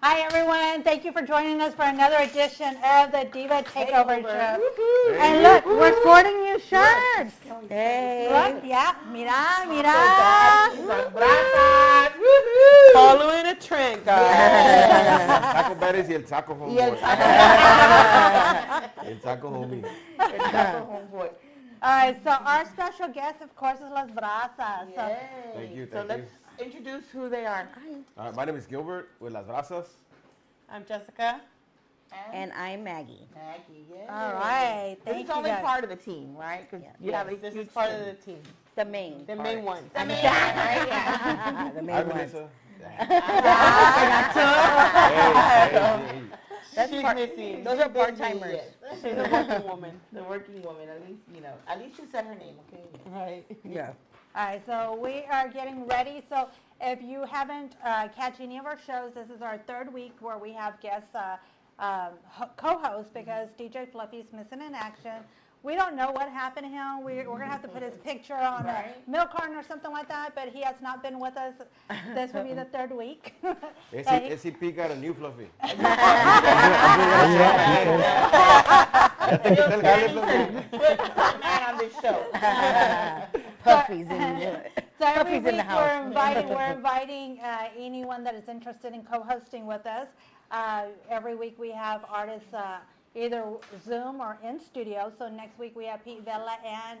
Hi, everyone. Thank you for joining us for another edition of the Diva Takeover Show. Hey. And look, we're sporting new shirts. Hey. Look, yeah, mira, mira. Following a trend, guys. Taco Betty's y el Taco Homeboy. El Taco Homie. Homeboy. All right, so our special guest, of course, is Las Brasas. So, Thank you. So let's introduce who they are. My name is Gilbert with Las Brasas. I'm Jessica. And I'm Maggie. Maggie, yeah. all right, This thank is you only guys. part of the team, right? Because you have a This huge is part of team. the team. The main. The part. main ones. The main Yeah. one, right? Yeah. The Hi, main one. Melissa. That's She's part, missing. those are part-timers. Yes. She's a working woman. The working woman. At least you said her name, okay? Right. Yeah. All right, so we are getting ready. So if you haven't catch any of our shows, this is our third week where we have guests co-hosts because DJ Fluffy's missing in action. We don't know what happened to him. We're going to have to put his picture on a milk carton or something like that, but he has not been with us. This will be the third week. Ese P got a new Fluffy. Man on this show. Puffy's in the So every Puffy's week in the house. we're inviting anyone that is interested in co-hosting with us. Every week we have artists either Zoom or in studio. So next week we have Pete Vela and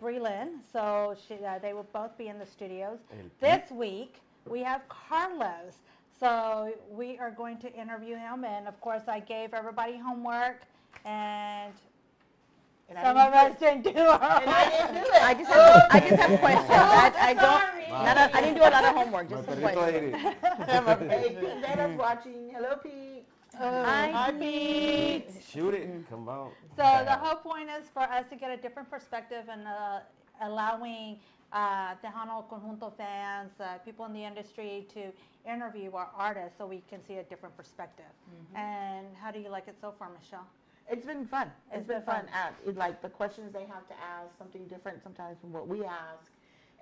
Breland. So they will both be in the studios. This week we have Carlos. So we are going to interview him. And of course I gave everybody homework and some of us didn't do our And I didn't do it. I just have questions. I didn't do a lot of homework, just some questions. Hey, Pete Veda's watching. Hello, Pete. Hi, Pete. Shoot it. Come on. So the whole point is for us to get a different perspective and allowing Tejano Conjunto fans, people in the industry to interview our artists so we can see a different perspective. And how do you like it so far, Michelle? It's been fun. It's been fun. Like the questions they have to ask, something different sometimes from what we ask.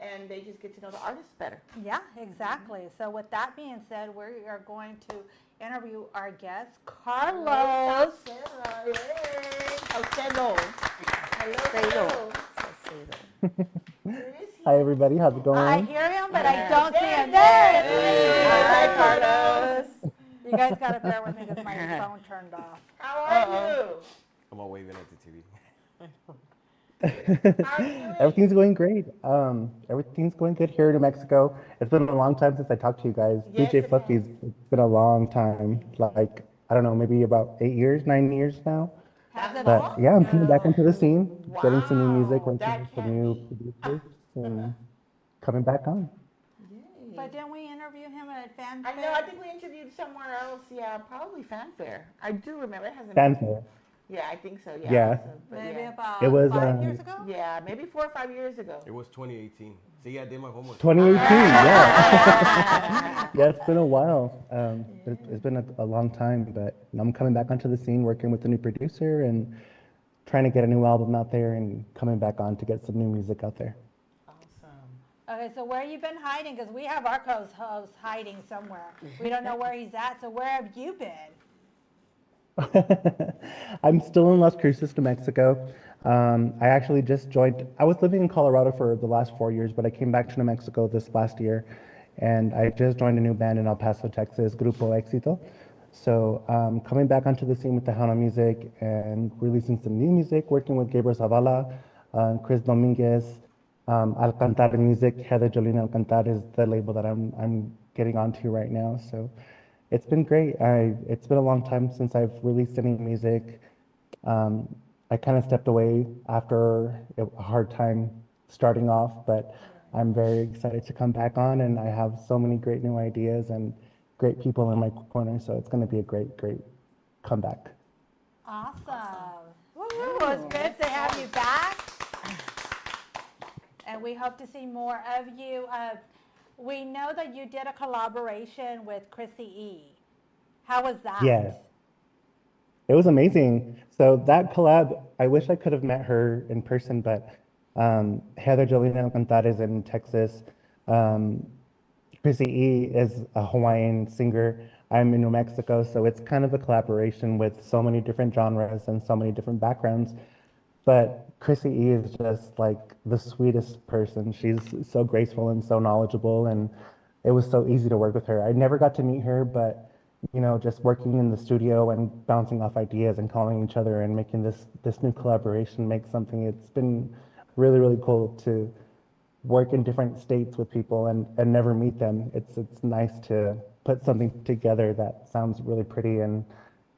And they just get to know the artists better. Yeah, exactly. So with that being said, we are going to interview our guest, Carlos. Hello. Hi everybody, how's it going? I hear him, but I don't see him. There it is. Hi, Carlos. You guys got to bear with me because my phone turned off. How are you? I'm all waving at the TV. How are you doing? Everything's going great. Everything's going good here in New Mexico. It's been a long time since I talked to you guys. Yes, DJ it Fluffy's, it's been a long time. Like, I don't know, maybe about 9 years now. Has it But all? yeah, I'm coming back into the scene, getting some new Wow, music, working that with some can new be. producers, and coming back on. But didn't we interview him at Fan I Fair? know. I think we interviewed somewhere else. Yeah, probably Fanfare. I do remember. It hasn't. Fanfare. Yeah, I think so. Yeah. Yeah. So, but Maybe yeah. about It was, 5 years ago? Yeah, maybe 4 or 5 years ago. It was 2018. See, I did my homework. 2018, yeah. Yeah, it's been a while. It's been a long time, but I'm coming back onto the scene, working with a new producer and trying to get a new album out there and coming back on to get some new music out there. Awesome. Okay, so where you been hiding? Because we have our co-host hiding somewhere. We don't know where he's at, so where have you been? I'm still in Las Cruces, New Mexico. I actually just joined, I was living in Colorado for the last 4 years, but I came back to New Mexico this last year, and I just joined a new band in El Paso, Texas, Grupo Éxito. So coming back onto the scene with Tejano music and releasing some new music, working with Gabriel Zavala, Chris Dominguez, Alcantar Music, Heather Jolene Alcantar is the label that I'm getting onto right now. So it's been great. It's been a long time since I've released any music. I kind of stepped away after a hard time starting off, but I'm very excited to come back on, and I have so many great new ideas and great people in my corner, so it's going to be a great comeback. Awesome. Woo, well, it's good to have you back. And we hope to see more of you. We know that you did a collaboration with Chrissy E. How was that? Yes. It was amazing. So that collab, I wish I could have met her in person, but Heather Jolene Alcantar is in Texas. Chrissy E is a Hawaiian singer. I'm in New Mexico, so it's kind of a collaboration with so many different genres and so many different backgrounds. But Chrissy E is just like the sweetest person. She's so graceful and so knowledgeable, and it was so easy to work with her. I never got to meet her, but just working in the studio and bouncing off ideas and calling each other and making this new collaboration make something. It's been really, really cool to work in different states with people and never meet them. It's nice to put something together that sounds really pretty and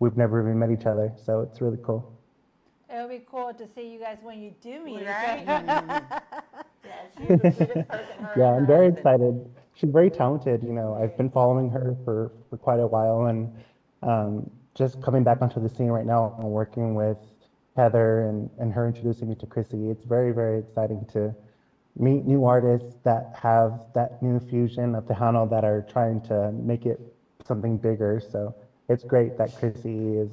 we've never even met each other. So it's really cool. It'll be cool to see you guys when you do meet each Right? other. Yeah, she's the sweetest person. Her Yeah, and I'm her very husband. excited. She's very talented. I've been following her for quite a while and just coming back onto the scene right now and working with Heather and her introducing me to Chrissy. It's very, very exciting to meet new artists that have that new fusion of Tejano that are trying to make it something bigger. So it's great that Chrissy is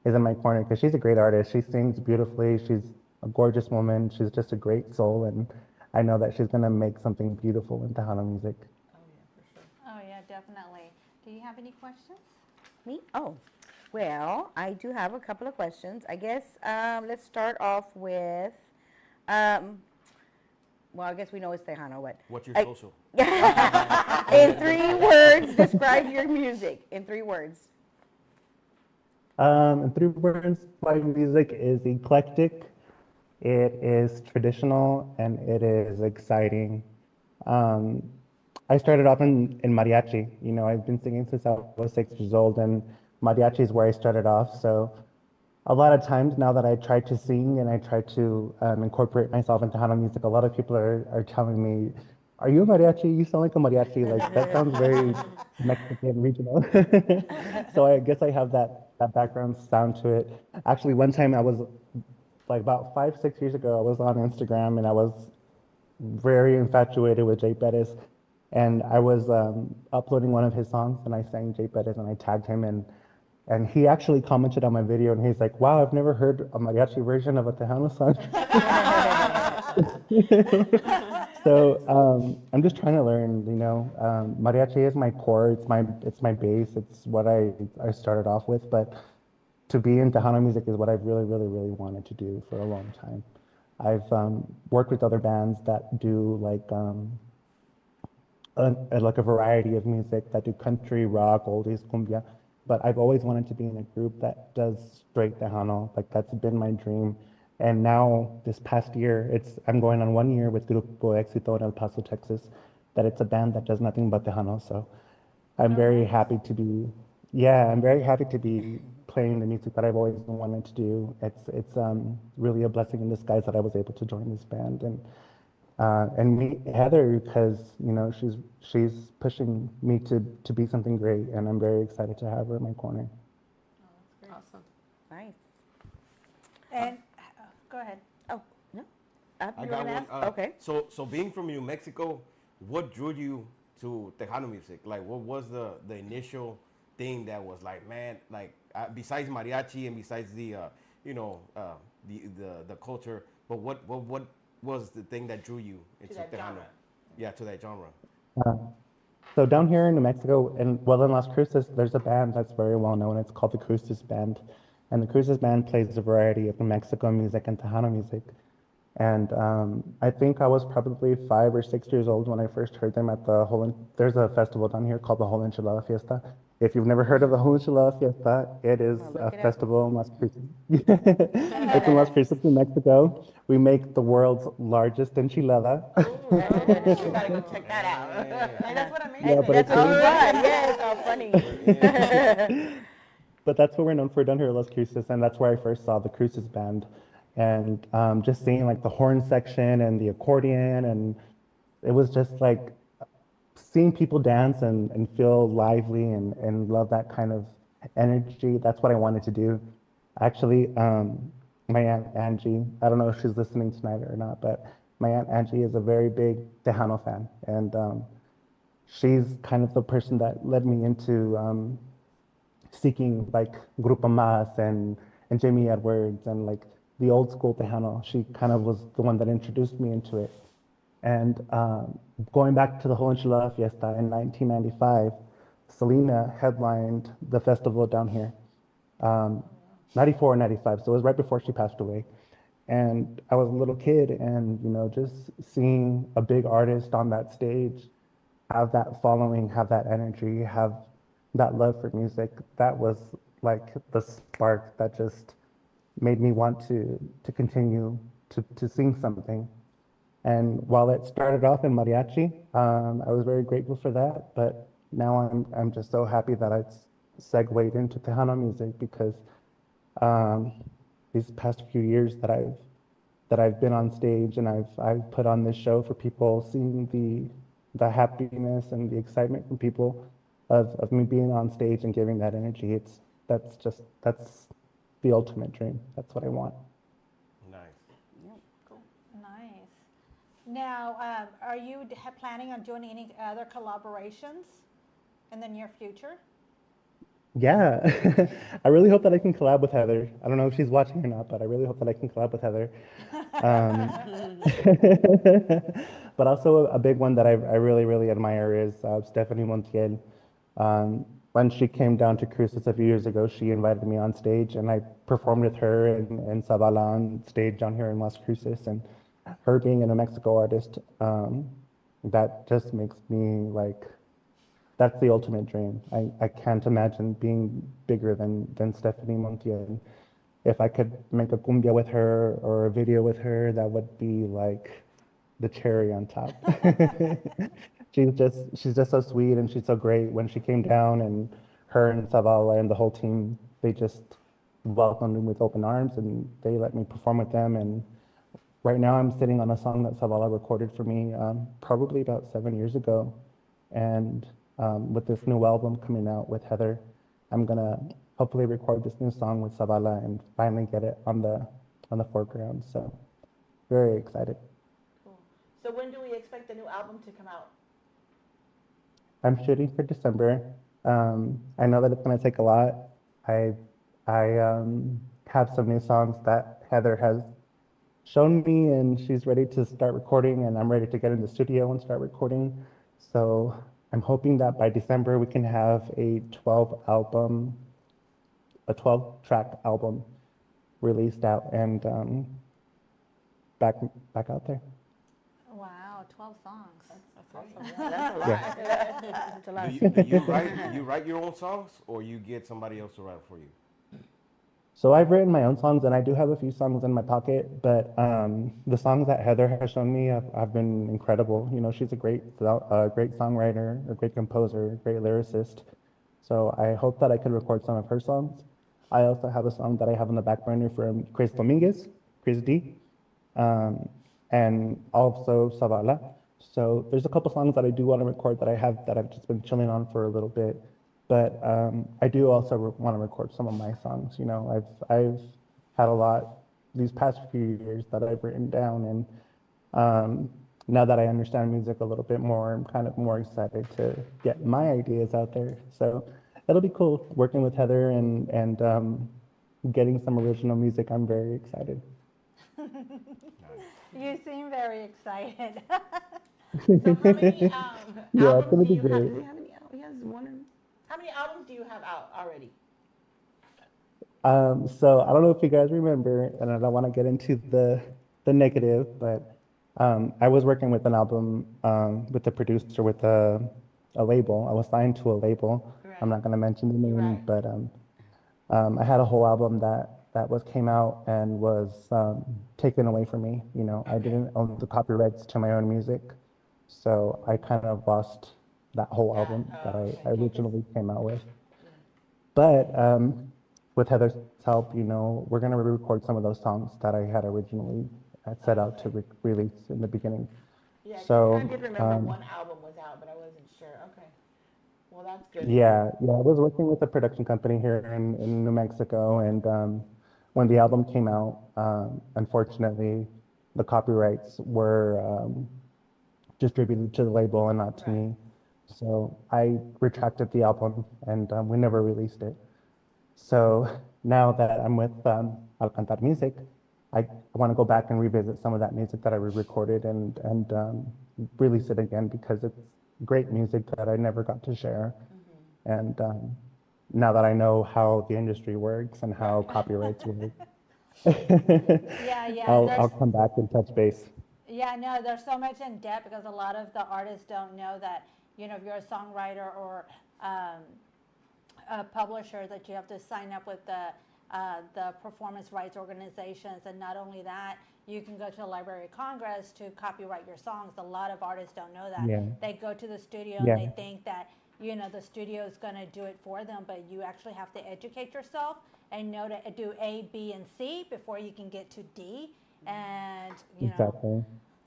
in my corner because she's a great artist. She sings beautifully. She's a gorgeous woman. She's just a great soul, and I know that she's gonna make something beautiful in Tejano music. Oh, yeah, definitely. Do you have any questions? Me? Oh, well, I do have a couple of questions. I guess let's start off with, well, I guess we know it's Tejano. What's your I- social? In 3 words, describe your music. In 3 words. In 3 words, my music is eclectic, it is traditional, and it is exciting. Um, I started off in mariachi. I've been singing since I was 6 years old, and mariachi is where I started off. So a lot of times now that I try to sing and I try to incorporate myself into Tejano music, a lot of people are telling me, "Are you a mariachi? You sound like a mariachi. Like that sounds very Mexican regional." So I guess I have that background sound to it. Actually, one time I was like about 5, 6 years ago, I was on Instagram and I was very infatuated with Jay Bettis. And I was uploading one of his songs and I sang Jay Bettis and I tagged him and he actually commented on my video and he's like, "Wow, I've never heard a mariachi version of a Tejano song." So I'm just trying to learn, mariachi is my core, it's my base, it's what I started off with, but to be in Tejano music is what I've really, really, really wanted to do for a long time. I've worked with other bands that do like a variety of music that do country, rock, oldies, cumbia. But I've always wanted to be in a group that does straight Tejano. Like that's been my dream. And now this past year, I'm going on 1 year with Grupo Éxito in El Paso, Texas, that it's a band that does nothing but Tejano. So I'm very happy to be, yeah, I'm very happy to be playing the music that I've always wanted to do. It's really a blessing in disguise that I was able to join this band and meet Heather because she's pushing me to be something great, and I'm very excited to have her in my corner. Awesome. Nice. And, go ahead. Oh, no. I You got wanna one. ask? Okay. So being from New Mexico, what drew you to Tejano music? Like, what was the initial thing that was like, man, like besides mariachi and besides the the culture, but what was the thing that drew you into that Tejano? genre. Yeah, to that genre. Uh, so down here in New Mexico, and well in Las Cruces, there's a band that's very well known. It's called the Cruces Band, and the Cruces Band plays a variety of New Mexico music and Tejano music. And I think I was probably 5 or 6 years old when I first heard them at the there's a festival down here called the Whole Enchilada Fiesta. If you've never heard of the Whole Enchilada Fiesta, it is I'll look a it up. festival in Las Cruces. It's in Las Cruces, New Mexico. We make the world's largest enchilada. We gotta go check that out. Hey, that's what I mean. Yeah, but That's it's all really- right. Yes, how funny. But that's what we're known for down here at Las Cruces, and that's where I first saw the Cruces Band. And just seeing like the horn section and the accordion, and it was just like seeing people dance and feel lively and love that kind of energy. That's what I wanted to do. Actually, my Aunt Angie, I don't know if she's listening tonight or not, but my Aunt Angie is a very big Tejano fan. And she's kind of the person that led me into seeking like Grupo Mas and Jamie Edwards and like the old school Tejano. She kind of was the one that introduced me into it. And going back to the whole Enchilada Fiesta in 1995, Selena headlined the festival down here, um, 94 or 95. So it was right before she passed away. And I was a little kid, and just seeing a big artist on that stage have that following, have that energy, have that love for music, that was like the spark that just made me want to continue to sing something. And while it started off in mariachi, I was very grateful for that. But now I'm just so happy that I segued into Tejano music because um, these past few years that I've been on stage and I've put on this show for people, seeing the happiness and the excitement from people of me being on stage and giving that energy. That's the ultimate dream. That's what I want. Nice. Nice. Now, are you planning on doing any other collaborations in the near future? Yeah, I really hope that I can collab with Heather. I don't know if she's watching or not, but I really hope that I can collab with Heather. Um, but also a big one that I really, really admire is Stephanie Montiel. When she came down to Cruces a few years ago, she invited me on stage and I performed with her and Zavala on stage down here in Las Cruces. And her being a New Mexico artist, that just makes me like, that's the ultimate dream. I can't imagine being bigger than Stephanie Montiel. If I could make a cumbia with her or a video with her, that would be like the cherry on top. She's just so sweet and she's so great. When she came down and her and Zavala and the whole team, they just welcomed me with open arms and they let me perform with them. And right now I'm sitting on a song that Zavala recorded for me probably about 7 years ago. And with this new album coming out with Heather, I'm gonna hopefully record this new song with Zavala and finally get it on the foreground. So very excited. Cool. So when do we expect the new album to come out? I'm shooting for December. I know that it's gonna take a lot. I I have some new songs that Heather has shown me, and she's ready to start recording, and I'm ready to get in the studio and start recording. So I'm hoping that by December we can have a 12 track album released out and back back out there. Wow, 12 songs. That's awesome. Yeah, that's a Yeah. lot. It's a lot. Do you write your own songs or you get somebody else to write for you? So I've written my own songs, and I do have a few songs in my pocket. But the songs that Heather has shown me have been incredible. She's a great songwriter, a great composer, a great lyricist. So I hope that I can record some of her songs. I also have a song that I have on the back burner from Chris Dominguez, Chris D, um, and also Savala. So there's a couple songs that I do want to record that I've just been chilling on for a little bit. But I do also want to record some of my songs. I've had a lot these past few years that I've written down, and now that I understand music a little bit more, I'm kind of more excited to get my ideas out there. So it'll be cool working with Heather and getting some original music. I'm very excited. You seem very excited. So how many Yeah, it's albums gonna do be you have? great. Does he have any? He has one. How many albums do you have out already? So I don't know if you guys remember, and I don't want to get into the negative, but I was working with an album with a producer with a label. I was signed to a label. I'm Right. not going to mention the name, Right. but I had a whole album that was came out and was taken away from me. I Okay. didn't own the copyrights to my own music, so I kind of lost that whole That. album that Oh, okay. I originally came out with. Yeah. But with Heather's help, we're going to re-record some of those songs that I had originally set out to release in the beginning. Yeah, because I So did remember one album was out, but I wasn't sure. Okay. Well, that's good. yeah, I was working with a production company here in New Mexico, and when the album came out, unfortunately, the copyrights were distributed to the label and not to Right. me. So I retracted the album, and we never released it. So now that I'm with Alcantar Music, I want to go back and revisit some of that music that I recorded and release it again because it's great music that I never got to share. And now that I know how the industry works and how copyrights work, Yeah, I'll come back and touch base. yeah, no, there's so much in debt because a lot of the artists don't know that, if you're a songwriter or um, a publisher, that you have to sign up with the performance rights organizations. And not only that, you can go to the Library of Congress to copyright your songs. A lot of artists don't know that. Yeah. They go to the studio Yeah. and they think that, the studio is going to do it for them, but you actually have to educate yourself and know to do A, B, and C before you can get to D. And, Exactly.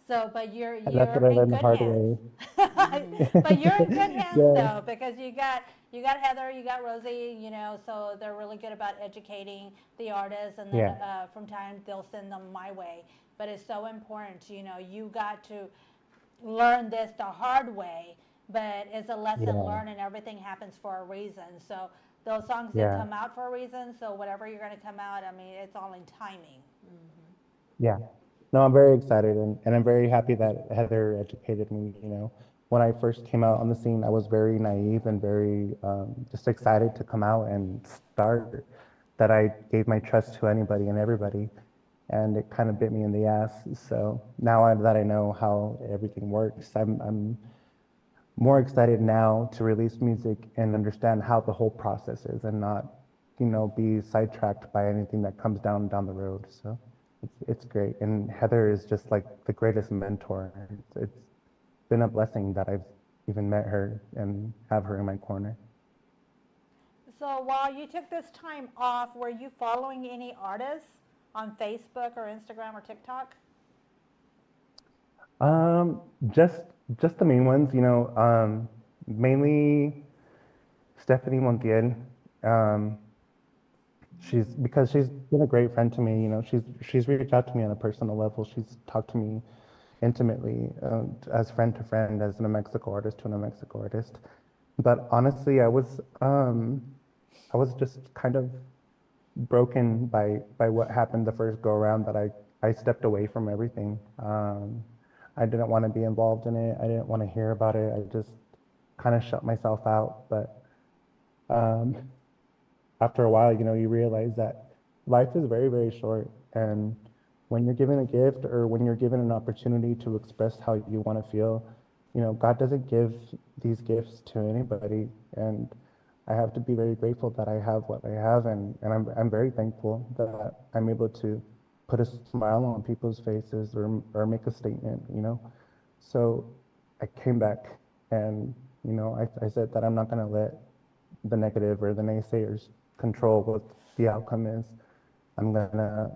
so, but you're And that's what I in learned the good hard hands. way. But you're in good hands Yeah. though, because you got Heather, you got Rosie, so they're really good about educating the artists, and then Yeah. from time they'll send them my way. But it's so important, you got to learn this the hard way, but it's a lesson Yeah. learned, and everything happens for a reason. So those songs did Yeah. come out for a reason. So whatever you're going to come out, I mean, it's all in timing. Yeah. No, I'm very excited and I'm very happy that Heather educated me, When I first came out on the scene, I was very naive and very just excited to come out and start, that I gave my trust to anybody and everybody, and it kind of bit me in the ass. So now that I know how everything works, I'm more excited now to release music and understand how the whole process is and not, be sidetracked by anything that comes down the road. So it's great. And Heather is just like the greatest mentor. It's been a blessing that I've even met her and have her in my corner. So while you took this time off, were you following any artists on Facebook or Instagram or TikTok? Um, just just the main ones, mainly Stephanie Montiel. Um, because she's been a great friend to me. She's reached out to me on a personal level. She's talked to me intimately, as friend to friend, as a New Mexico artist to a New Mexico artist. But honestly, I was just kind of broken by what happened the first go around, that I stepped away from everything. I didn't want to be involved in it. I didn't want to hear about it. I just kind of shut myself out. But um, after a while, you realize that life is very, very short. And when you're given a gift, or when you're given an opportunity to express how you want to feel, God doesn't give these gifts to anybody. And I have to be very grateful that I have what I have. And I'm very thankful that I'm able to put a smile on people's faces, or make a statement. So I came back and, I said that I'm not going to let the negative or the naysayers control what the outcome is. I'm gonna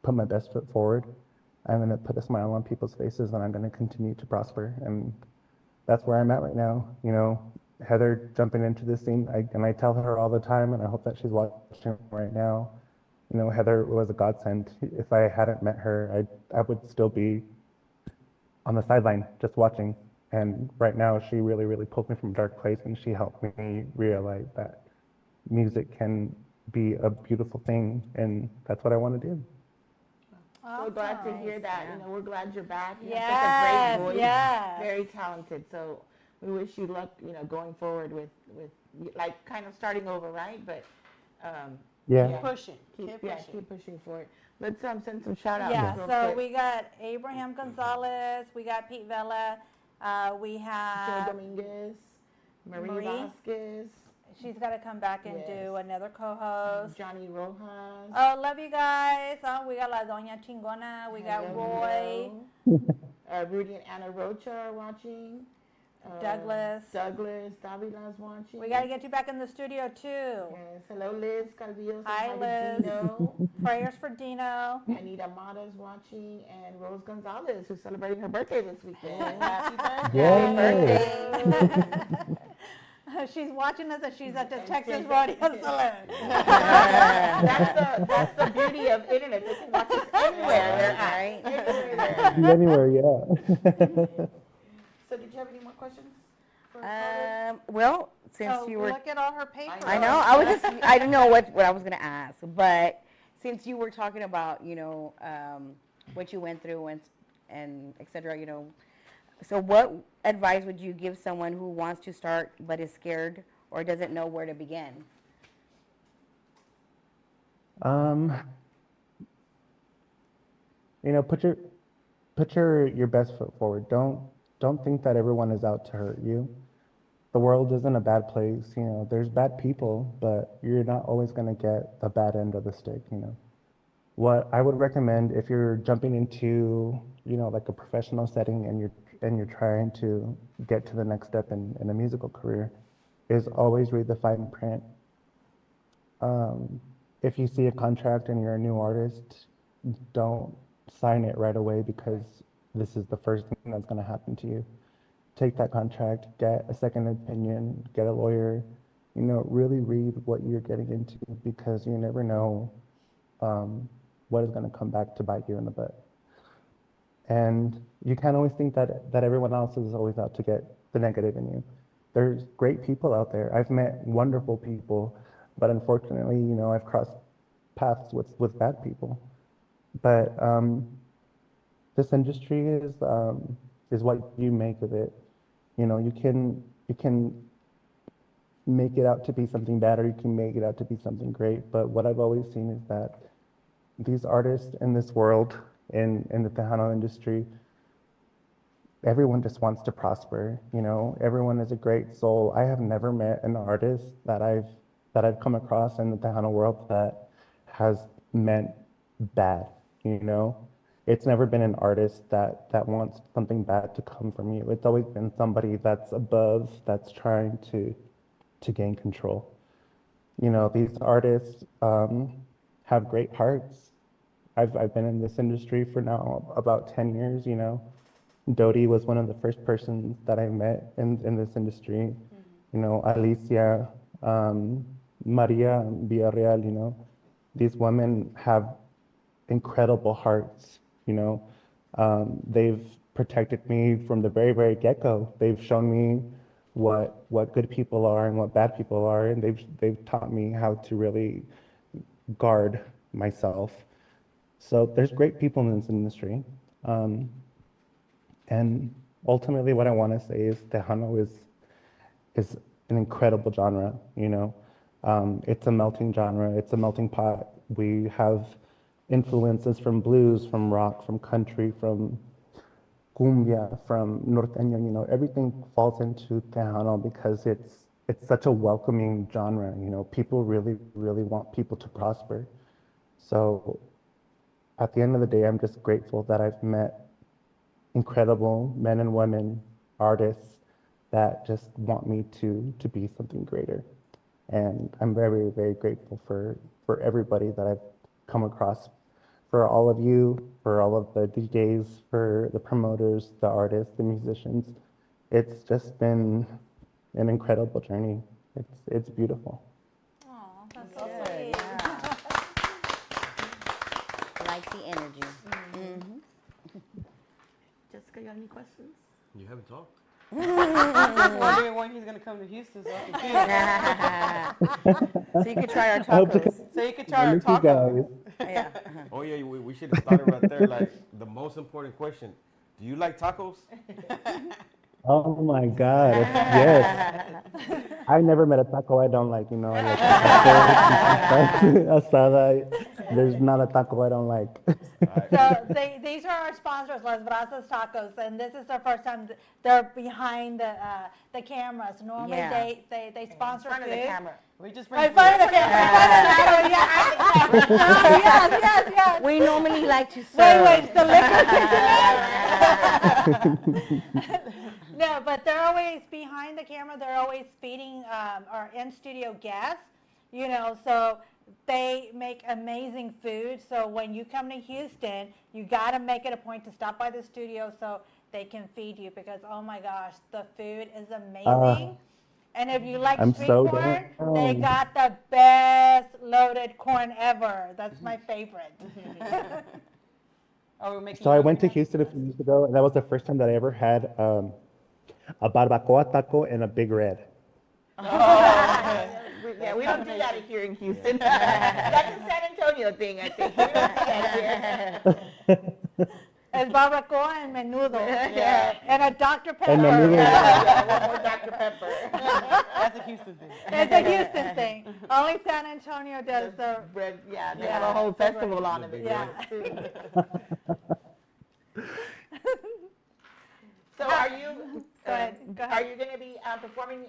put my best foot forward. I'm gonna put a smile on people's faces, and I'm gonna continue to prosper. And that's where I'm at right now. Heather jumping into this scene, and I tell her all the time, and I hope that she's watching right now. Heather was a godsend. If I hadn't met her, I would still be on the sideline just watching. And right now, she really, really pulled me from a dark place, and she helped me realize that music can be a beautiful thing, and that's what I want to do. So glad to hear that. Yeah. We're glad you're back. You Yes, have such a great voice. yes. Very talented. So we wish you luck, going forward with like kind of starting over, right? But Yeah. yeah. Pushing. Keep pushing for it. Let's send some shout outs. Yeah, real so quick. we got Abraham Gonzalez, we got Pete Vela, we Joe have, Dominguez, Marie Marie. Vasquez, she's got to come back and Yes. do another co-host. Johnny Rojas. Oh, love you guys. We got La Doña Chingona, we got Roy, Rudy and Anna Rocha are watching. Douglas. Davila's watching. We got to get you back in the studio too. Yes. Hello, Liz Calvillo. Hi, to Liz. Dino. Prayers for Dino. Anita Mata's watching, and Rose Gonzalez, who's celebrating her birthday this weekend. Happy Yay. birthday! She's watching us and she's at the Texas Rodeo Saloon. That's the beauty of internet. They can watch us anywhere they're at. Right. Anywhere they're at. Anywhere, yeah. So did you have any more questions? For Carter? Well, since Oh, you were, look at all her papers. I know, I didn't know what I was gonna ask, but since you were talking about, what you went through and et cetera, so what advice would you give someone who wants to start but is scared or doesn't know where to begin? Put your best foot forward. Don't think that everyone is out to hurt you. The world isn't a bad place. There's bad people, but you're not always going to get the bad end of the stick. What I would recommend if you're jumping into, like a professional setting and you're trying to get to the next step in a musical career is always read the fine print. If you see a contract and you're a new artist, don't sign it right away because this is the first thing that's going to happen to you. Take that contract, get a second opinion, get a lawyer, really read what you're getting into because you never know what is going to come back to bite you in the butt. And you can't always think that everyone else is always out to get the negative in you. There's great people out there. I've met wonderful people, but unfortunately, I've crossed paths with bad people. But this industry is what you make of it. You can make it out to be something bad, or you can make it out to be something great. But what I've always seen is that these artists in this world, in the Tejano industry, everyone just wants to prosper. Everyone is a great soul. I have never met an artist that I've come across in the Tejano world that has meant bad. It's never been an artist that wants something bad to come from you. It's always been somebody that's above, that's trying to gain control. These artists have great hearts. I've been in this industry for now about 10 years. Dodie was one of the first persons that I met in this industry. Alicia, Maria Villarreal, these women have incredible hearts. They've protected me from the very, very get-go. They've shown me what good people are and what bad people are, and they've taught me how to really guard myself. So there's great people in this industry. And ultimately what I want to say is Tejano is an incredible genre, It's a melting genre. It's a melting pot. We have influences from blues, from rock, from country, from cumbia, from norteño, everything falls into Tejano because it's such a welcoming genre, people really, really want people to prosper. So at the end of the day, I'm just grateful that I've met incredible men and women, artists that just want me to be something greater. And I'm very, very grateful for everybody that I've come across, for all of you, for all of the DJs, for the promoters, the artists, the musicians. It's just been an incredible journey. It's beautiful. Oh, that's so Good, sweet. yeah. Like the energy. Jessica, you have any questions? You haven't talked. I'm wondering when he's gonna come to Houston so I can feel. So you could try our I hope to tacos. So you could try our meet you tacos. guys. Yeah. Oh yeah, we should have started right there. Like the most important question: do you like tacos? Oh my God, yes. I never met a taco I don't like, I like tacos, asada. There's not a taco I don't like. So these are our sponsors, Las Brasas Tacos, and this is their first time they're behind the cameras. Normally Yeah. they sponsor In front of food. the camera. We just In bring front of food. the camera. Yes. We normally like to serve. Wait, the liquor. No, but they're always behind the camera. They're always feeding our in-studio guests, so they make amazing food. So when you come to Houston, you got to make it a point to stop by the studio so they can feed you because, oh my gosh, the food is amazing. And if you like I'm street so corn, they down. got the best loaded corn ever. That's my favorite. Oh, we're making So I you went to hungry Houston a few years ago, and that was the first time that I ever had a barbacoa taco and a big red. Yeah, we don't do that here in Houston. That's in San Antonio. Antonio thing, I think. We don't see that here. Es barbacoa and menudo. Yeah. And a Dr. Pepper. And menudo. Yeah, one more Dr. Pepper. That's a Houston thing. It's a Houston thing. Only San Antonio does the, Bread, yeah, they Yeah, have a whole the bread. festival on it. yeah. So are you, Go ahead, go are ahead. you going to be performing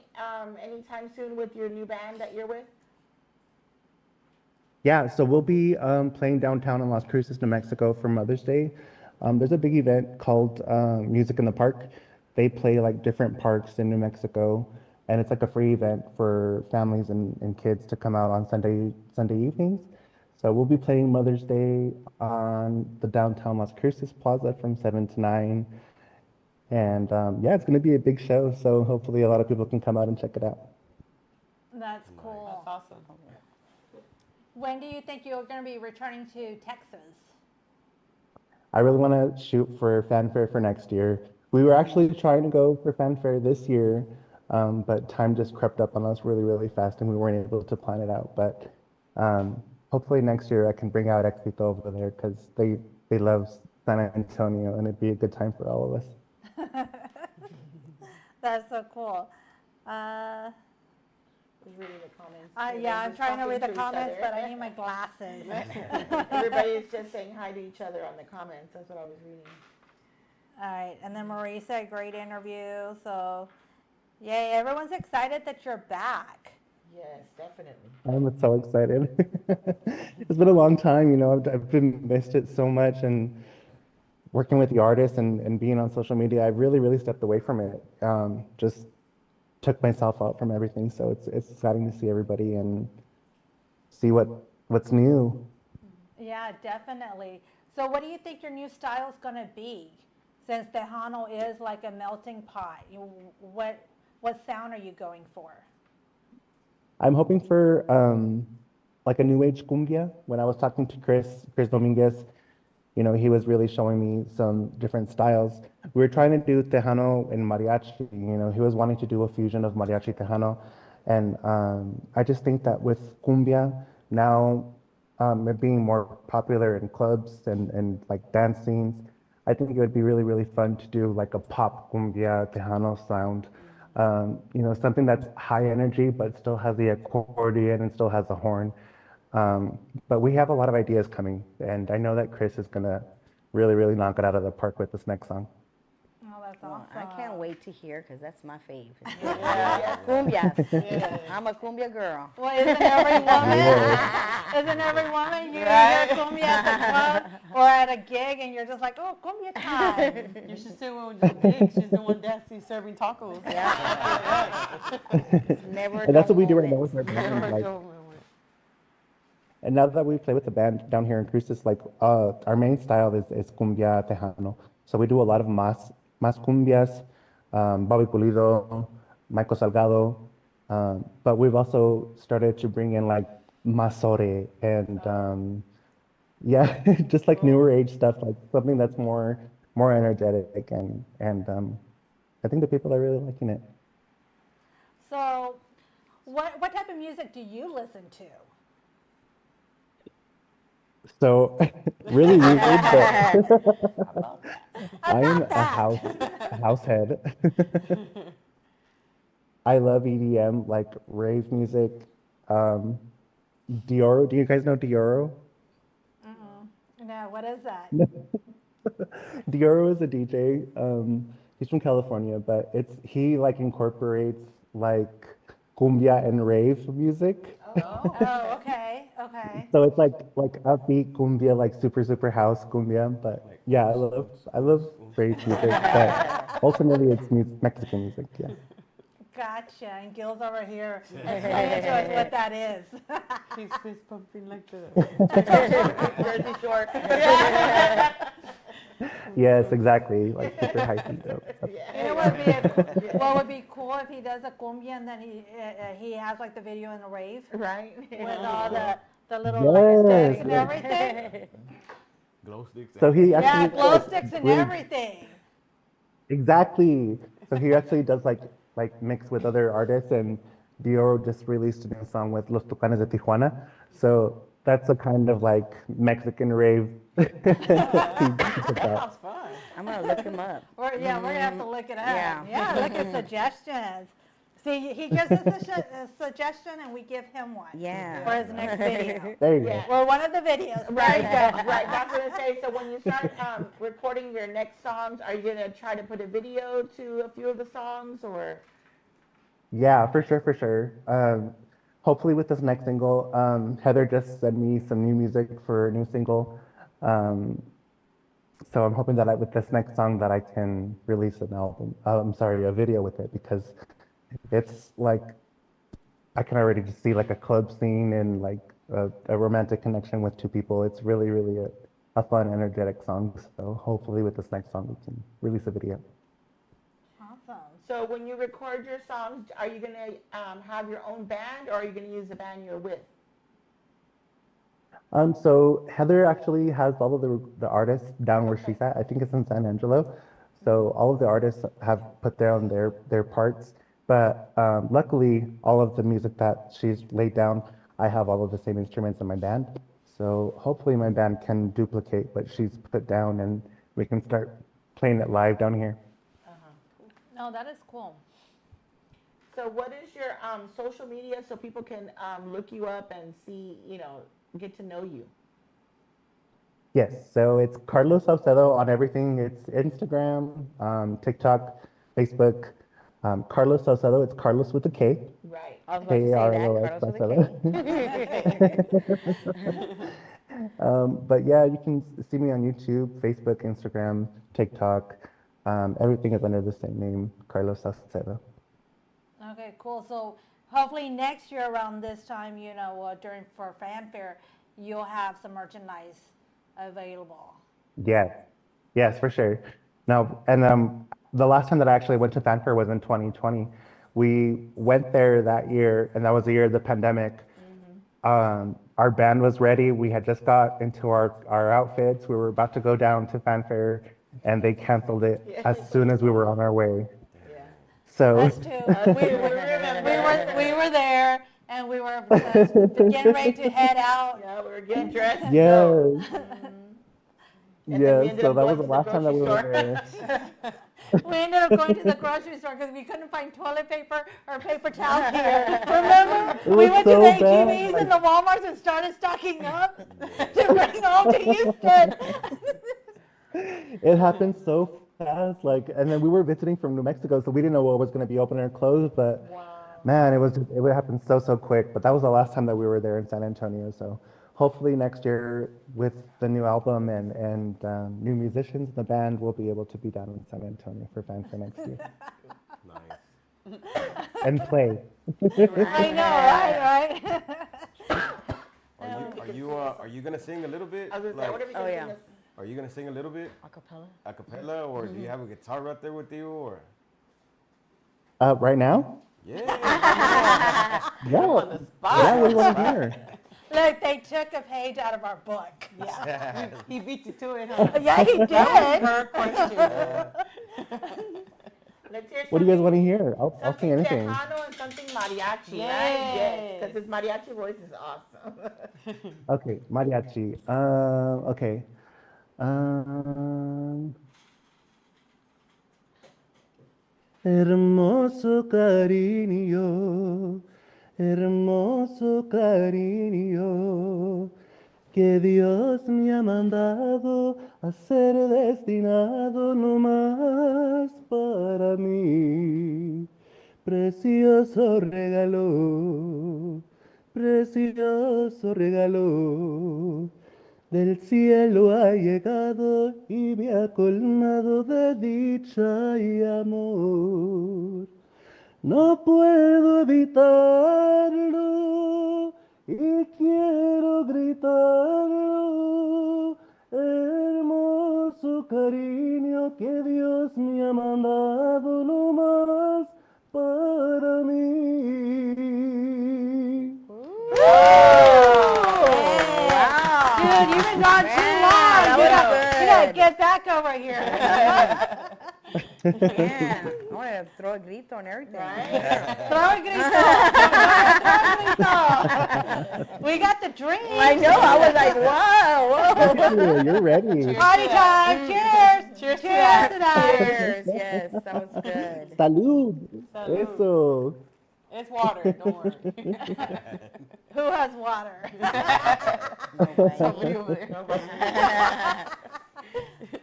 anytime soon with your new band that you're with? Yeah, so we'll be playing downtown in Las Cruces, New Mexico for Mother's Day. There's a big event called Music in the Park. They play like different parks in New Mexico, and it's like a free event for families and kids to come out on Sunday evenings. So we'll be playing Mother's Day on the downtown Las Cruces Plaza from 7 to 9. And yeah, it's going to be a big show, so hopefully a lot of people can come out and check it out. That's cool. That's awesome. When do you think you're going to be returning to Texas? I really want to shoot for Fanfare for next year. We were actually trying to go for Fanfare this year, but time just crept up on us really, really fast, and we weren't able to plan it out. But hopefully next year I can bring out Éxito over there because they love San Antonio, and it'd be a good time for all of us. That's so cool. Who's reading the comments? Yeah, I'm Everybody's trying to talking read the each comments, other. but I need my glasses. Everybody's just saying hi to each other on the comments. That's what I was reading. All right, and then Marie said, great interview. So, yay, everyone's excited that you're back. Yes, definitely. I'm so excited. It's been a long time, I've been missed it so much, and working with the artists and being on social media, I really, really stepped away from it. Just took myself out from everything. So it's exciting to see everybody and see what's new. Yeah, definitely. So what do you think your new style is going to be? Since Tejano is like a melting pot, what sound are you going for? I'm hoping for like a new age cumbia. When I was talking to Chris Dominguez, he was really showing me some different styles. We were trying to do Tejano and mariachi. He was wanting to do a fusion of mariachi Tejano, and I just think that with cumbia now it being more popular in clubs and like dance scenes, I think it would be really, really fun to do like a pop cumbia Tejano sound. Something that's high energy but still has the accordion and still has the horn. But we have a lot of ideas coming, and I know that Chris is gonna really, really knock it out of the park with this next song. Oh, that's Well, awesome. I can't wait to hear because that's my fave. Cumbias. I'm a cumbia girl. Well, isn't every woman you hear cumbia at the club or at a gig and you're just like, oh, cumbia time. You should see when you big. She's the one dancing, serving tacos. Never. And that's what we do dull right now moment. with our band. Never Like, go nowhere. and now that we play with the band down here in Cruces, like our main style is cumbia Tejano. So we do a lot of más cumbias, Bobby Pulido, Michael Salgado, but we've also started to bring in like masore and yeah, just like newer age stuff, like something that's more energetic and I think the people are really liking it. So what type of music do you listen to? So really weird, but I am About a that. house head. I love EDM, like rave music. Dioro, do you guys know Dioro? No, what is that? Dioro is a DJ. He's from California, but he like incorporates like cumbia and rave music. Oh, okay, okay. So it's like upbeat cumbia, like super house cumbia. But yeah, I love rave music, but ultimately it's Mexican music. Yeah. Gotcha. And Gil's over here explaining to us what that is. She's fist pumping like the. Jersey Shore. Yes, exactly. Like super hypey. So You know what would be cool if he does a cumbia and then he has like the video in the rave Right? with all the little like, Yes. sticks and everything. Glow sticks. So he Yeah, actually glow sticks and really- everything. Exactly. So he actually does like mix with other artists, and Dior just released a new song with Los Tucanes de Tijuana. So that's a kind of like Mexican rave. That sounds fun. I'm gonna look him up. We're gonna have to look it up. Yeah. Yeah, look at suggestions. See, he gives us a suggestion and we give him one. Yeah. For his next video. There you go. Yeah. Well, one of the videos. Right, There you go. right. That's what I say. So when you start recording your next songs, are you gonna try to put a video to a few of the songs, or? Yeah, for sure, for sure. Hopefully with this next single, Heather just sent me some new music for a new single. So I'm hoping that with this next song that I can release an album. I'm sorry, a video with it, because it's like I can already just see like a club scene and like a romantic connection with two people. It's really, really a fun, energetic song. So hopefully with this next song we can release a video. Awesome. So when you record your songs, are you gonna have your own band, or are you gonna use the band you're with? So Heather actually has all of the artists down where she's at. I think it's in San Angelo. So all of the artists have put down their parts. But luckily, all of the music that she's laid down, I have all of the same instruments in my band. So hopefully my band can duplicate what she's put down and we can start playing it live down here. No, that is cool. So what is your social media so people can look you up and see, get to know you? Yes, so it's Carlos Salcedo on everything. It's Instagram, TikTok, Facebook. Carlos Salcedo, it's Carlos with a K. Right. I was about to say that, Carlos with a K. But yeah, you can see me on YouTube, Facebook, Instagram, TikTok. Everything is under the same name, Carlos Salcedo. Okay, cool. So hopefully next year around this time, for Fanfare, you'll have some merchandise available. Yes, for sure. Now, and the last time that I actually went to Fanfare was in 2020. We went there that year, and that was the year of the pandemic. Our band was ready. We had just got into our outfits. We were about to go down to Fanfare, and they canceled it as soon as we were on our way. Yeah. So Us too. We were there, and we were getting ready to head out. Yeah, we were getting dressed. to yes, go. And then we yes. ended So up that going was the to the last time that we were grocery there. We ended up going to the grocery store because we couldn't find toilet paper or paper towels here. Remember? It We was went so to the bad, H-E-B's like- and the Walmarts and started stocking up to bring home to Houston. It happened so fast, and then we were visiting from New Mexico, so we didn't know what was going to be open or closed, but man, it would happen so quick. But that was the last time that we were there in San Antonio, so hopefully next year with the new album and new musicians in the band, we'll be able to be down in San Antonio for Fanfare next year Nice. and play. I know, right? Are you gonna sing a little bit? I was gonna say, what are we gonna yeah. sing? Are you gonna sing a little bit Acapella. a cappella, or do you have a guitar right there with you, or? Right now? Yeah. Yeah. On the spot. Yeah, what do you want to hear? Look, they took a page out of our book. Yeah. He beat you to it, huh? Yeah, he did. Her question. Let's hear What do you guys something- want to hear? I'll sing something anything. Tejano and something mariachi, right? Yes. Yes, because his mariachi voice is awesome. Okay, mariachi. Okay. Hermoso cariño, que Dios me ha mandado a ser destinado nomás para mí. Precioso regalo, del cielo ha llegado y me ha colmado de dicha y amor. No puedo evitarlo y quiero gritarlo. Hermoso cariño que Dios me ha mandado nomás para mí. Dude, you've been gone too long. that You was gotta good. get back over here. Yeah. I want to throw a grito and everything. Throw a grito. Throw a grito. We got the drink. I know. I was like, whoa. You're ready. Party time. Cheers. Cheers to Cheers that. to that. Cheers. Yes, that was good. Salud. Salud. Eso. It's water, don't worry. Who has water? Somebody over there.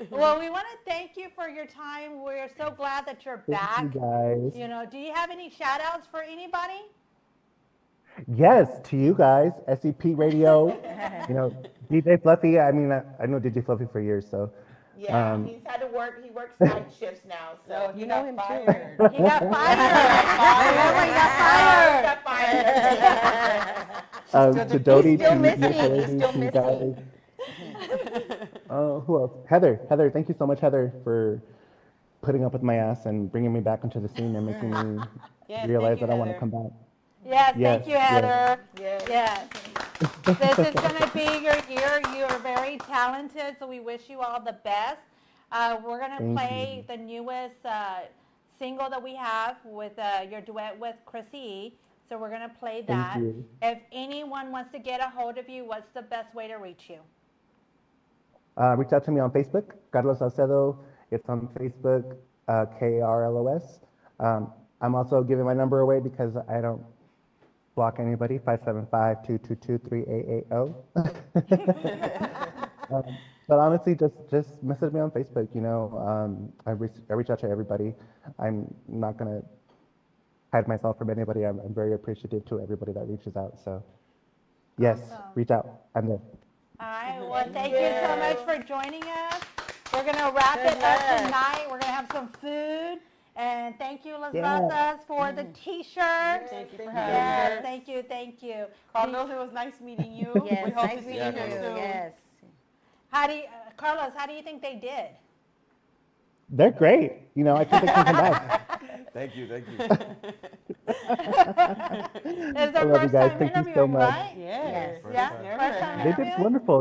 Well, we want to thank you for your time. We're so glad that you're back. Thank you guys. You know, do you have any shout outs for anybody? Yes, to you guys, SEP Radio, DJ Fluffy. I mean, I know DJ Fluffy for years, so. Yeah, he's had to work. He works night shifts now, so You he know got him fired. too. He got fired. Remember, he got fired. To Dodie, He's still to missing. beautiful He's ladies, still to you guys. Who else? Heather, thank you so much, Heather, for putting up with my ass and bringing me back into the scene and making me Yes, realize thank you, that I want to Heather. come back. Yes, thank Yes, you, yes. Heather. Yes. Yes. This is going to be your year. You are very talented, so we wish you all the best. We're going to Thank play the newest single that we have with your duet with Chrissy E. So we're going to play that. Thank you. If anyone wants to get a hold of you, what's the best way to reach you? Reach out to me on Facebook, Carlos Salcedo. It's on Facebook, KRLOS. I'm also giving my number away because I don't block anybody, 575-222-3880. But honestly, just message me on Facebook. I reach out to everybody. I'm not gonna hide myself from anybody. I'm very appreciative to everybody that reaches out. So, yes, Awesome. reach out. I'm there. All right. Well, thank you so much for joining us. We're going to wrap it up tonight. We're going to have some food. And thank you, Las Yeah. Rosas, for the T-shirts. Thank you for Thank having Yes, us. thank you, thank you. Carlos, it was nice meeting you. Yes, we hope nice to see meeting you you. here soon. Yes. Carlos, how do you think they did? They're great. I think they can come back. Thank you. It's I their love you first guess. time Thank you so interviewing, much. right? Yes. Yeah, Never first heard time that. They did interviewing? wonderful.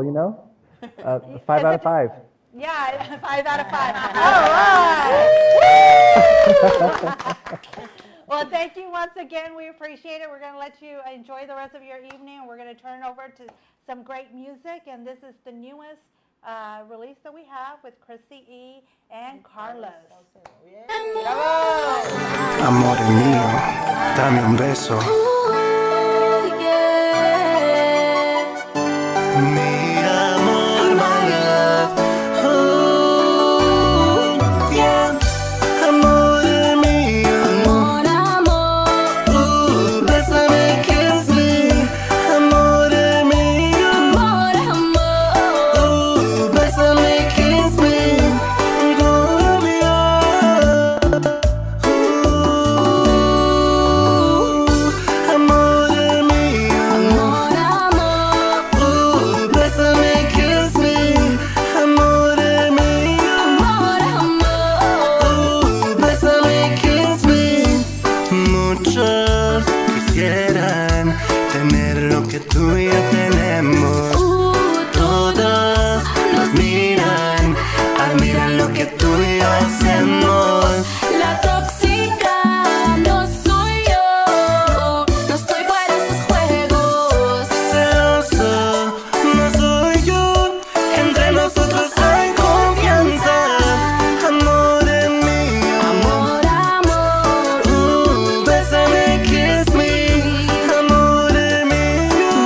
5 out of 5. Yeah, 5 out of 5. All right. Well, thank you once again. We appreciate it. We're going to let you enjoy the rest of your evening, and we're going to turn over to some great music. And this is the newest release that we have with Chrissy E. and Carlos. Amor mío, dame un beso. Mi amor, my love. Yeah. Amor mío. Bésame, kiss me. Amor mío. Bésame, kiss me. Amor mío. Amor mío. Bésame, kiss me. Amor mío. Bésame, kiss me. Muchos quisieran tener lo que tú y yo tenemos. Todos nos miran, admiran lo que tú y yo hacemos. La tóxica no soy yo, no estoy para esos juegos. Celoso no soy yo, entre nosotros hay confianza. Amor mío. Bésame, kiss me. Amor mío.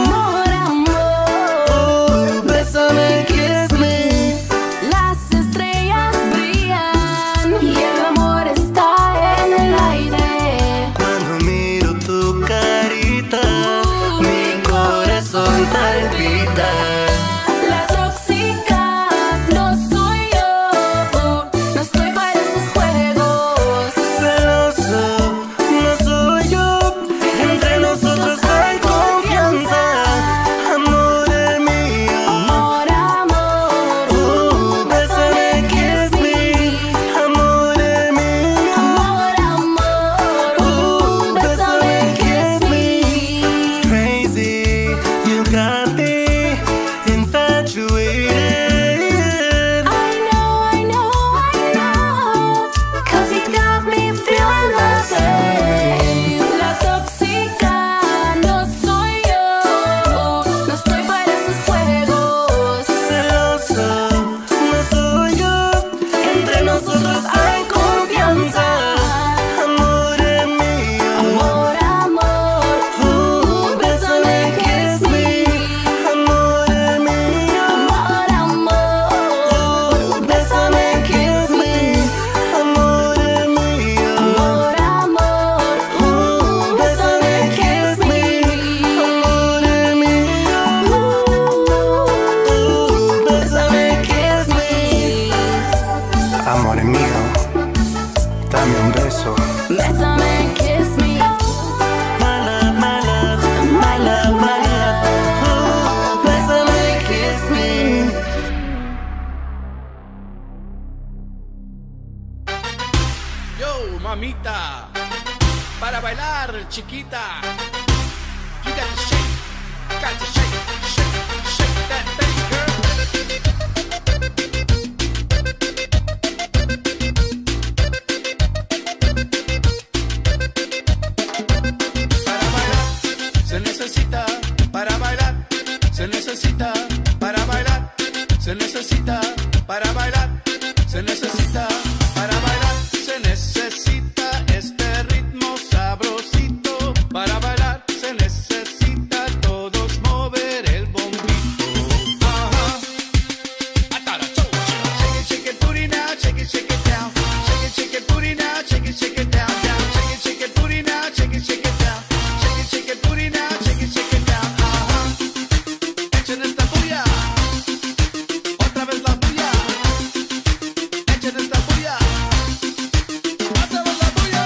bailar, chiquita. You got to shake, got to shake, shake, shake that thing, girl. Para bailar se necesita, para bailar se necesita, para bailar se necesita, para bailar se necesita, para bailar se necesita este ritmo sabrosito, para bailar se necesita todos mover el bombito. Ajá. Ataracho. Shake it booty now, shake it down. Shake it booty now, shake it down, down. Shake it booty now, shake it down. Shake it booty now, shake it down. Ajá. Echen esta bulla. Otra vez la bulla. Echen esta bulla. Otra vez la bulla.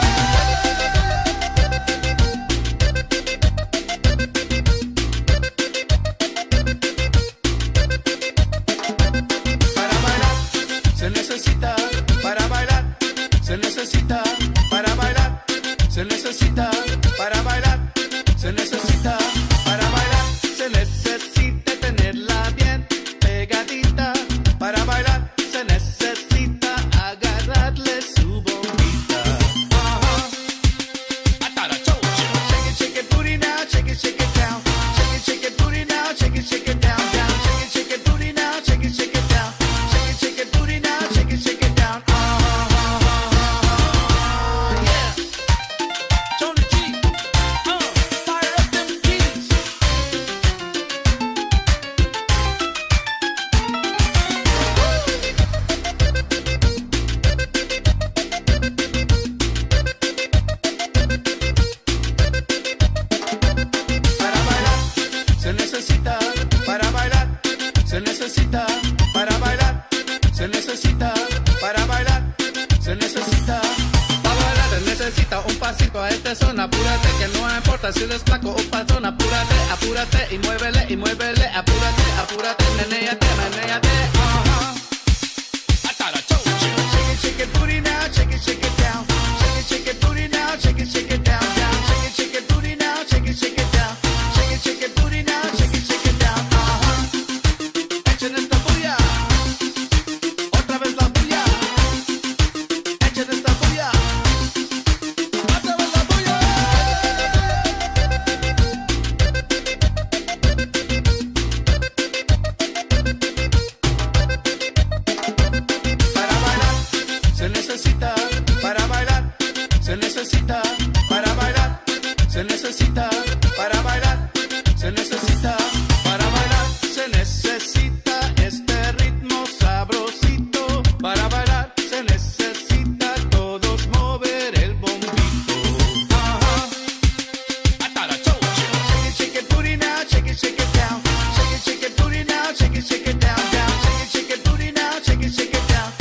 Para bailar se necesita, para bailar se necesita, para bailar se necesita, para bailar se necesita, para bailar se necesita tenerla bien pegadita, para bailar se necesita agarrarle su bombita. Ajá. Ataracho. Shake it booty now, shake it down. Shake it booty now, shake it down, down. Shake it booty now, shake it down. Shake it booty now, shake it down. Yeah. Tony G, fire up them keys. Para bailar se necesita, para bailar se necesita, para bailar se necesita, para bailar se necesita. Para bailar se necesita un pasito a este son, apúrate que no importa si eres flaco o panzón, apúrate, apúrate y muévele, apúrate, apúrate, menéate, menéate. Ajá. Ataracho. Shake it booty now, shake it down. Shake it booty now, shake it down, down. Shake it booty now, shake it down. Shake it booty now, shake it down. Ajá. Echen esta bulla. Otra vez la bulla. Echen esta bulla. Otra vez la bulla. Para bailar se necesita, para bailar se necesita, para bailar se necesita, para bailar se necesita, para bailar se necesita este ritmo sabrosito, para bailar se necesita todos mover el bombito. Ajá. Ataracho. Shake it booty now, shake it down. Shake it booty now, shake it down, down. Shake it booty now, shake it down.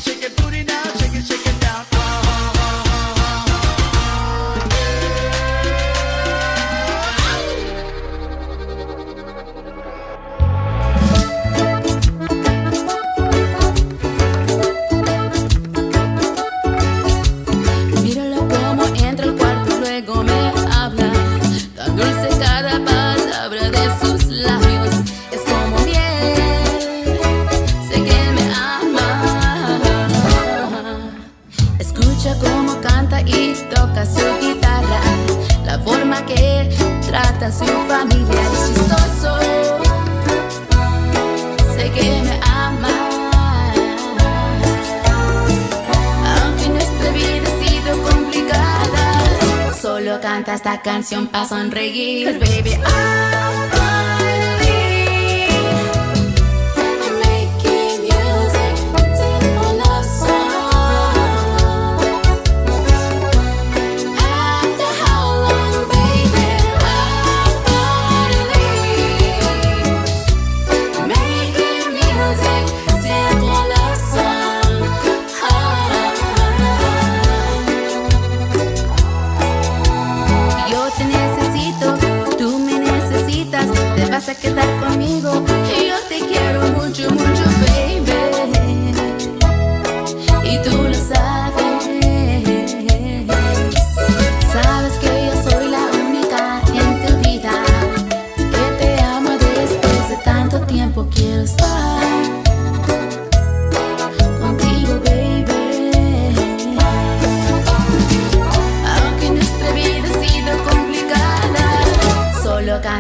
Shake it booty now, shake it down. Míralo como entra al cuarto y luego me habla. Tan dulce cada palabra de sus labios. Es como miel, sé que me ama. Escucha cómo canta y toca su guitarra. La forma que él trata a su familia es chistoso. Sé que me ama. Aunque nuestra vida ha sido complicada, solo canta esta canción para sonreír. 'Cause baby, I'm finally making music, simple love song. After how long, baby, I'm finally making music, simple love song. Yo te necesito, tú me necesitas, te vas a quedar conmigo y yo te quiero mucho, mucho, baby. Y tú lo sabes, sabes que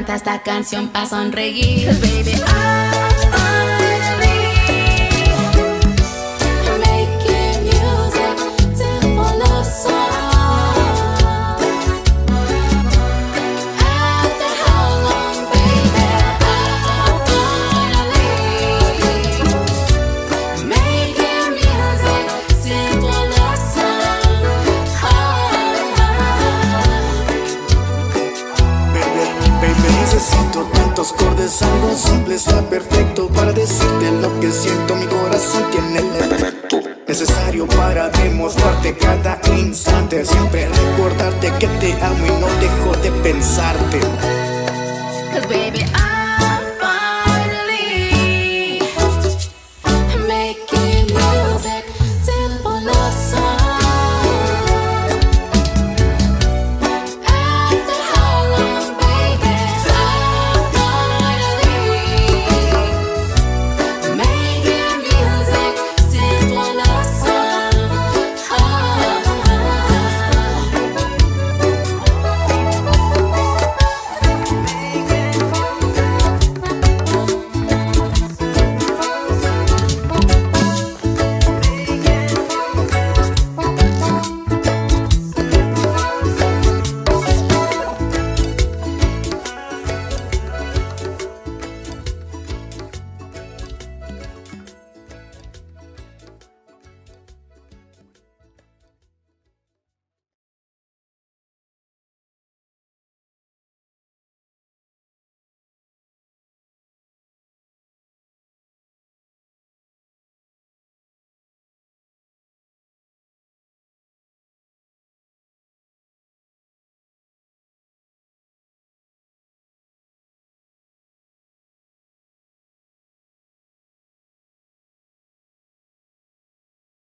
canta esta canción pa' sonreír. 'Cause baby, I making music, simple love song. After how long, baby, I'm finally making music, simple love song. Baby, necesito tantos acordes, algo simple sea perfecto para decirte lo que siento. Mi corazón tiene el efecto necesario para demostrarte cada instante. Siempre recordarte que te amo y no dejo de pensarte. 'Cause baby, I